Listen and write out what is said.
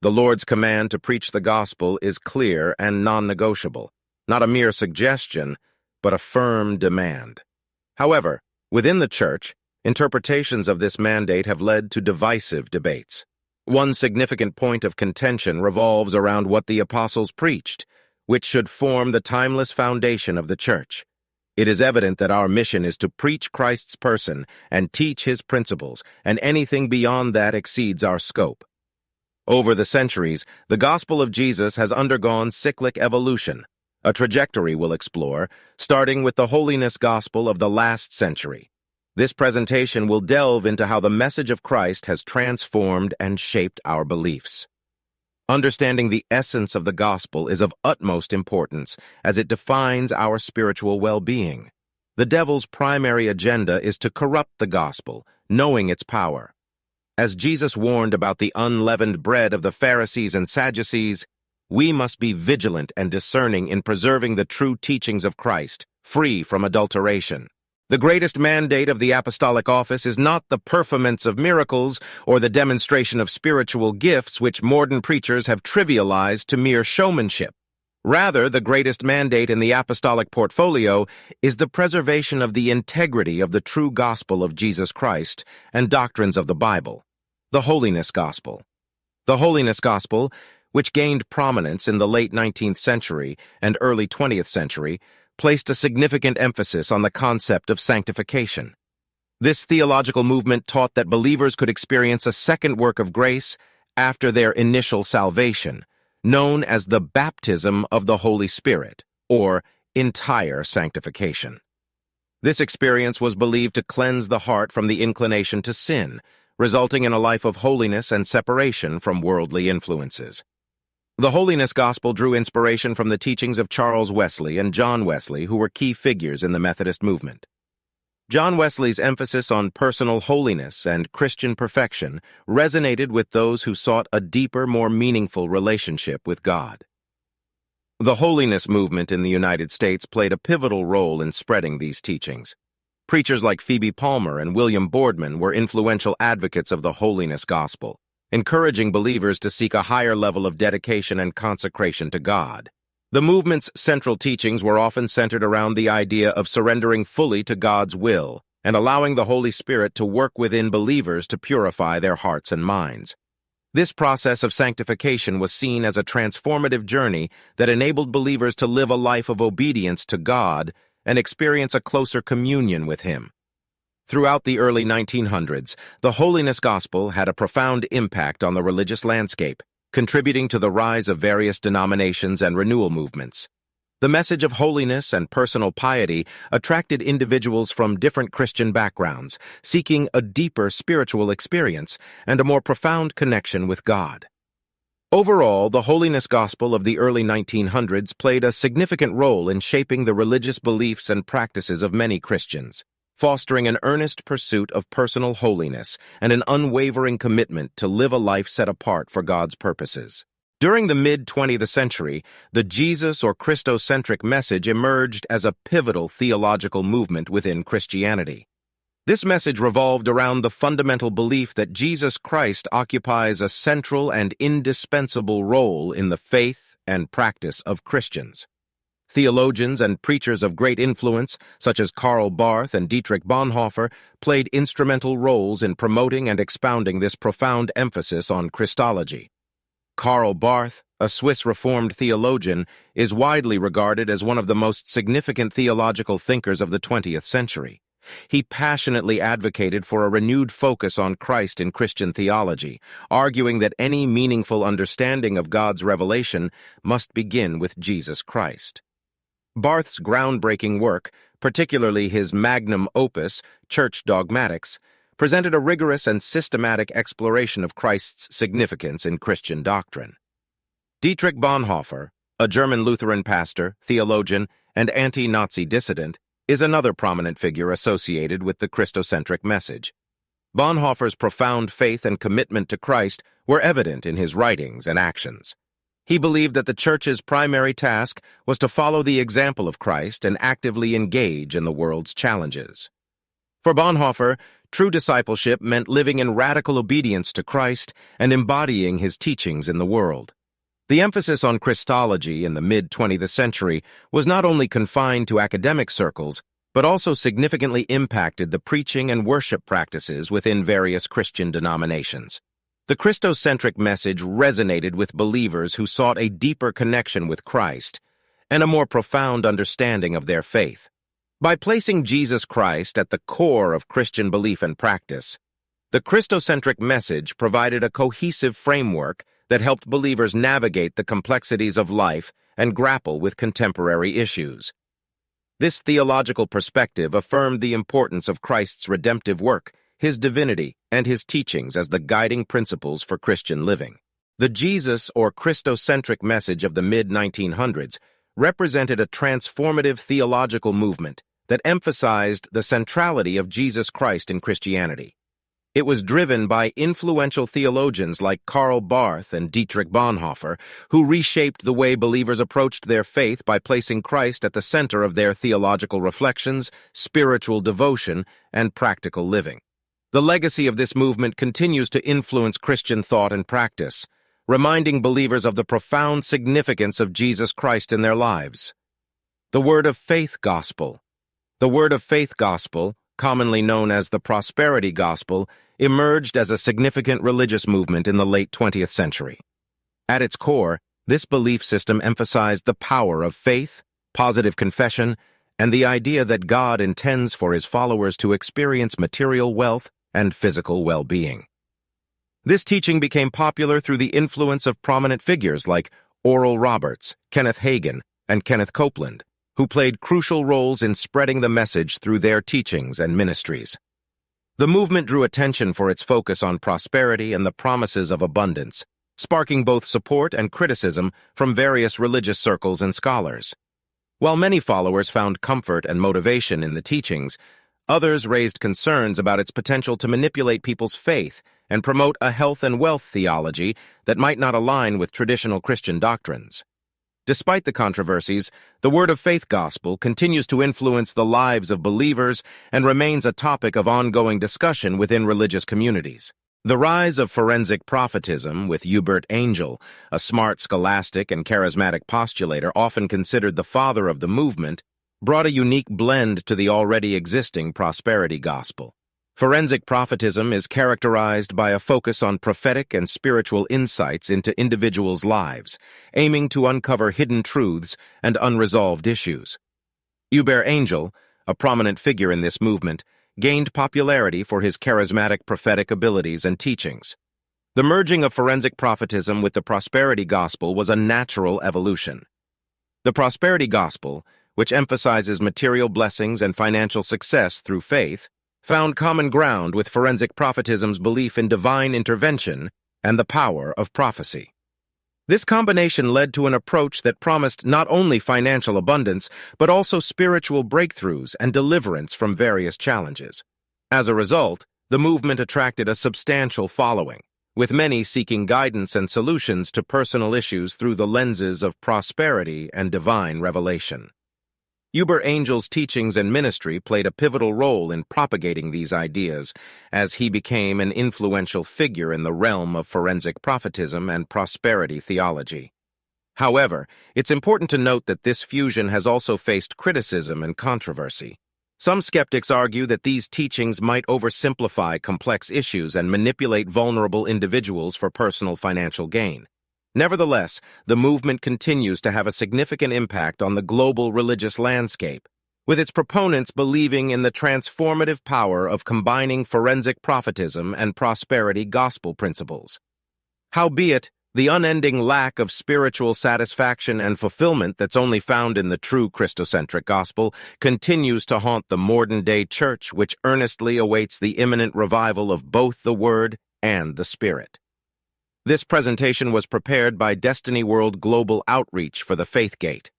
The Lord's command to preach the gospel is clear and non-negotiable, not a mere suggestion, but a firm demand. However, within the Church, interpretations of this mandate have led to divisive debates. One significant point of contention revolves around what the apostles preached, which should form the timeless foundation of the Church. It is evident that our mission is to preach Christ's person and teach his principles, and anything beyond that exceeds our scope. Over the centuries, the gospel of Jesus has undergone cyclic evolution, a trajectory we'll explore, starting with the Holiness gospel of the last century. This presentation will delve into how the message of Christ has transformed and shaped our beliefs. Understanding the essence of the gospel is of utmost importance as it defines our spiritual well-being. The devil's primary agenda is to corrupt the gospel, knowing its power. As Jesus warned about the unleavened bread of the Pharisees and Sadducees, we must be vigilant and discerning in preserving the true teachings of Christ, free from adulteration. The greatest mandate of the apostolic office is not the performance of miracles or the demonstration of spiritual gifts which modern preachers have trivialized to mere showmanship. Rather, the greatest mandate in the apostolic portfolio is the preservation of the integrity of the true gospel of Jesus Christ and doctrines of the Bible, the Holiness gospel. The Holiness gospel, which gained prominence in the late 19th century and early 20th century, placed a significant emphasis on the concept of sanctification. This theological movement taught that believers could experience a second work of grace after their initial salvation, known as the baptism of the Holy Spirit, or entire sanctification. This experience was believed to cleanse the heart from the inclination to sin, resulting in a life of holiness and separation from worldly influences. The Holiness Gospel drew inspiration from the teachings of Charles Wesley and John Wesley, who were key figures in the Methodist movement. John Wesley's emphasis on personal holiness and Christian perfection resonated with those who sought a deeper, more meaningful relationship with God. The Holiness movement in the United States played a pivotal role in spreading these teachings. Preachers like Phoebe Palmer and William Boardman were influential advocates of the Holiness Gospel, encouraging believers to seek a higher level of dedication and consecration to God. The movement's central teachings were often centered around the idea of surrendering fully to God's will and allowing the Holy Spirit to work within believers to purify their hearts and minds. This process of sanctification was seen as a transformative journey that enabled believers to live a life of obedience to God and experience a closer communion with Him. Throughout the early 1900s, the Holiness Gospel had a profound impact on the religious landscape, contributing to the rise of various denominations and renewal movements. The message of holiness and personal piety attracted individuals from different Christian backgrounds, seeking a deeper spiritual experience and a more profound connection with God. Overall, the Holiness Gospel of the early 1900s played a significant role in shaping the religious beliefs and practices of many Christians, fostering an earnest pursuit of personal holiness and an unwavering commitment to live a life set apart for God's purposes. During the mid-20th century, the Jesus or Christocentric message emerged as a pivotal theological movement within Christianity. This message revolved around the fundamental belief that Jesus Christ occupies a central and indispensable role in the faith and practice of Christians. Theologians and preachers of great influence, such as Karl Barth and Dietrich Bonhoeffer, played instrumental roles in promoting and expounding this profound emphasis on Christology. Karl Barth, a Swiss Reformed theologian, is widely regarded as one of the most significant theological thinkers of the 20th century. He passionately advocated for a renewed focus on Christ in Christian theology, arguing that any meaningful understanding of God's revelation must begin with Jesus Christ. Barth's groundbreaking work, particularly his magnum opus, Church Dogmatics, presented a rigorous and systematic exploration of Christ's significance in Christian doctrine. Dietrich Bonhoeffer, a German Lutheran pastor, theologian, and anti-Nazi dissident, is another prominent figure associated with the Christocentric message. Bonhoeffer's profound faith and commitment to Christ were evident in his writings and actions. He believed that the Church's primary task was to follow the example of Christ and actively engage in the world's challenges. For Bonhoeffer, True discipleship meant living in radical obedience to Christ and embodying his teachings in the world. The emphasis on Christology in the mid-20th century was not only confined to academic circles, but also significantly impacted the preaching and worship practices within various Christian denominations. The Christocentric message resonated with believers who sought a deeper connection with Christ and a more profound understanding of their faith. By placing Jesus Christ at the core of Christian belief and practice, the Christocentric message provided a cohesive framework that helped believers navigate the complexities of life and grapple with contemporary issues. This theological perspective affirmed the importance of Christ's redemptive work, his divinity, and his teachings as the guiding principles for Christian living. The Jesus or Christocentric message of the mid-1900s represented a transformative theological movement that emphasized the centrality of Jesus Christ in Christianity. It was driven by influential theologians like Karl Barth and Dietrich Bonhoeffer, who reshaped the way believers approached their faith by placing Christ at the center of their theological reflections, spiritual devotion, and practical living. The legacy of this movement continues to influence Christian thought and practice, reminding believers of the profound significance of Jesus Christ in their lives. The Word of Faith Gospel. The Word of Faith Gospel, commonly known as the Prosperity Gospel, emerged as a significant religious movement in the late 20th century. At its core, this belief system emphasized the power of faith, positive confession, and the idea that God intends for his followers to experience material wealth and physical well-being. This teaching became popular through the influence of prominent figures like Oral Roberts, Kenneth Hagin, and Kenneth Copeland, who played crucial roles in spreading the message through their teachings and ministries. The movement drew attention for its focus on prosperity and the promises of abundance, sparking both support and criticism from various religious circles and scholars. While many followers found comfort and motivation in the teachings, others raised concerns about its potential to manipulate people's faith and promote a health and wealth theology that might not align with traditional Christian doctrines. Despite the controversies, the Word of Faith Gospel continues to influence the lives of believers and remains a topic of ongoing discussion within religious communities. The rise of forensic prophetism, with Hubert Angel, a smart scholastic and charismatic postulator often considered the father of the movement, brought a unique blend to the already existing prosperity gospel. Forensic prophetism is characterized by a focus on prophetic and spiritual insights into individuals' lives, aiming to uncover hidden truths and unresolved issues. Hubert Angel, a prominent figure in this movement, gained popularity for his charismatic prophetic abilities and teachings. The merging of forensic prophetism with the prosperity gospel was a natural evolution. The prosperity gospel, which emphasizes material blessings and financial success through faith, found common ground with forensic prophetism's belief in divine intervention and the power of prophecy. This combination led to an approach that promised not only financial abundance, but also spiritual breakthroughs and deliverance from various challenges. As a result, the movement attracted a substantial following, with many seeking guidance and solutions to personal issues through the lenses of prosperity and divine revelation. Hubert Angel's teachings and ministry played a pivotal role in propagating these ideas, as he became an influential figure in the realm of forensic prophetism and prosperity theology. However, it's important to note that this fusion has also faced criticism and controversy. Some skeptics argue that these teachings might oversimplify complex issues and manipulate vulnerable individuals for personal financial gain. Nevertheless, the movement continues to have a significant impact on the global religious landscape, with its proponents believing in the transformative power of combining forensic prophetism and prosperity gospel principles. Howbeit, the unending lack of spiritual satisfaction and fulfillment that's only found in the true Christocentric gospel continues to haunt the modern-day church, which earnestly awaits the imminent revival of both the Word and the Spirit. This presentation was prepared by Destiny World Global Outreach for the Faith Gate.